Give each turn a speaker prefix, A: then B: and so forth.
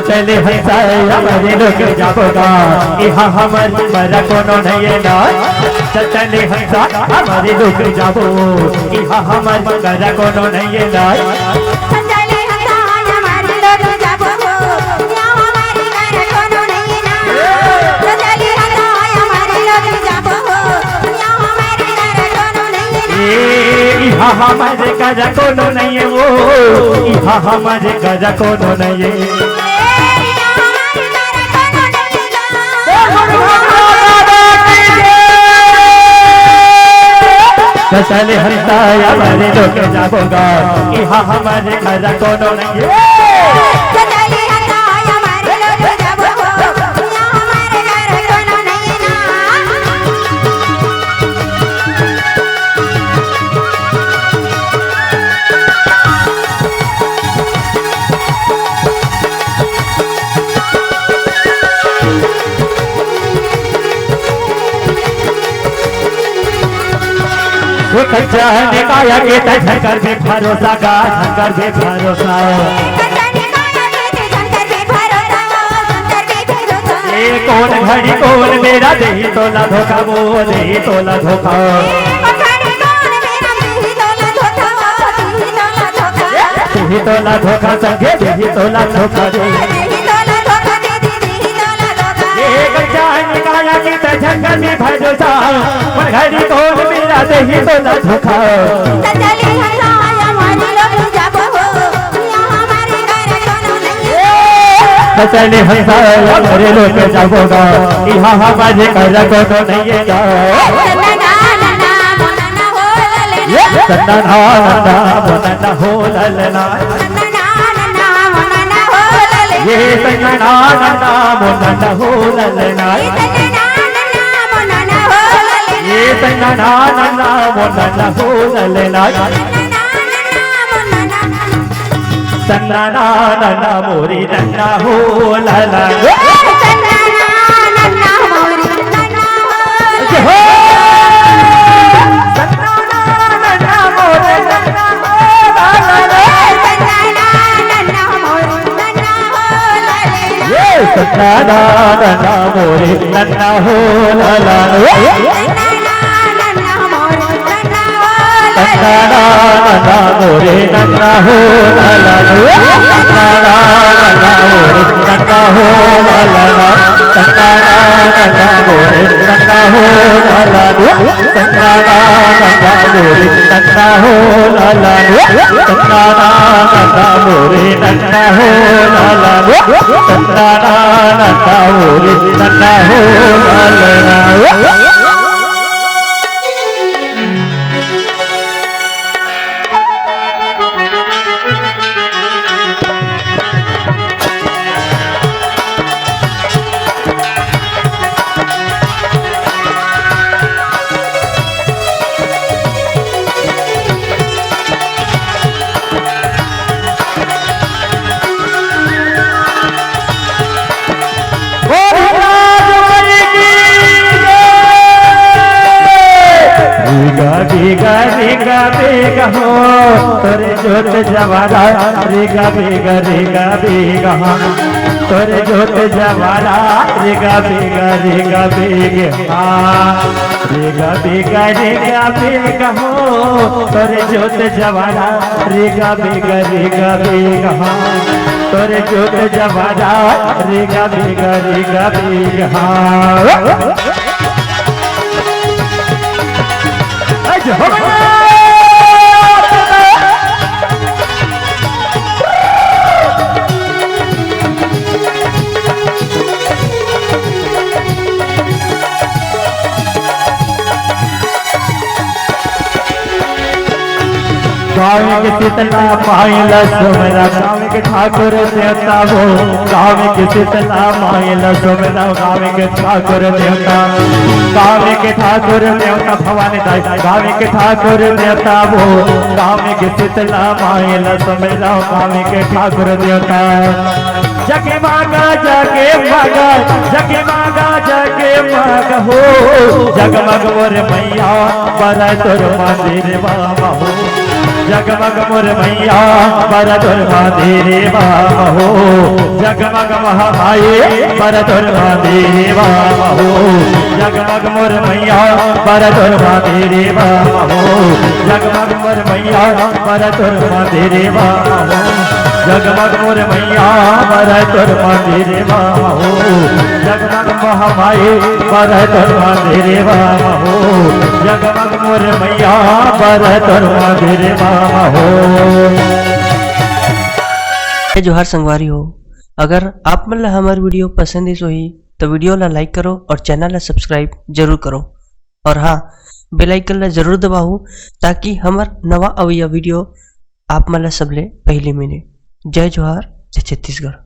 A: चले हंसाए हमारे लोग जाबोगा यहाँ हमार मरा कोनो नहीं ना चले हंसा हमारे लोग जाबो यहाँ हमार मरा कोनो नहीं ना यहाँ हमारे गजा कोनो नहीं है वो यहाँ हमारे गजा कोनो नहीं है चले हंसा हमारे लोग जाबोगा यहाँ हमारे गजा कोनो नहीं है कच्चाने काया के झंकर पे भरोसा का झंकर पे भरोसा ये कौन घड़ी कौन मेरा दही तोला धोखा वो दही तोला धोखा दही तोला धोखा संगे दही तोला धोखा झंकर में भरोसा घड़ी कौन मेरा दही तोला धोखा चले हंसा हमारे लोग जाबोगा यहाँ हमारे घर कोनो नहीं है सन्ना मोना हो ललना ये सन्ना मोना हो ललना ये सन्ना मोना हो ललना सन्ना नन्ना मोरी नन्ना हो ललना सन्ना नन्ना मोरी नन्ना हो ललना सन्ना नन्ना मोरी नन्ना हो ललना सन्ना नन्ना मोरी नन्ना हो ललना सन्ना नन्ना मोरी नन्ना हो ललना सन्ना नन्ना मोरी नन्ना हो ललना सन्ना नन्ना मोरी नन्ना हो ललना सन्ना नन्ना मोरी नन्ना हो ललना भीगा भीगा भीगा हो तोरे जोत जवारा भीगा भीगा भीगा भीगा तोरे जोत जवारा भीगा भीगा भीगा भीगा भीगा भीगा भीगा भीगा हो तोरे जोत जवारा भीगा भीगा भीगा भीगा तोरे जोत जवारा भीगा भीगा भीगा भीगा गाँव के शीतला माइला सोमरा गाँव के ठाकुर देवता वो गाँव के शीतला माइला सोमरा गाँव के ठाकुर देवता गाँव के ठाकुर देवता भवानी दाई गाँव के ठाकुर देवता वो गाँव के शीतला माइला सोमरा गाँव के ठाकुर देवता जगे मागा जगे मागा जगे मागा जगे मागा हो जगमग मोर मैया बड़ा तोर मंदिर बाबा हो जगमग मोर मैया बर दुर्गा देवा हो, जगमग महामाये बर दुर्गा देवा हो, जगमग मोर मैया बर दुर्गा देवा हो, जगमग मोर मैया बर दुर्गा देवा हो, जगमग मोर मैया बर दुर्गा देवा हो, जगमग महामाये बर दुर्गा देवा हो, जगमग मोर मैया बर दुर्गा देवा हो।
B: जोहार संगवारी हो, अगर आप मन ला हमार वीडियो पसंद इस होही तो वीडियो ला लाइक करो और चैनल ला सब्सक्राइब जरूर करो, और हाँ बेल आइकन ला जरूर दबाओ ताकि हमार नवा अवैया वीडियो आप मन ला सबले पहले मिले। जय जोहार, जय छत्तीसगढ़।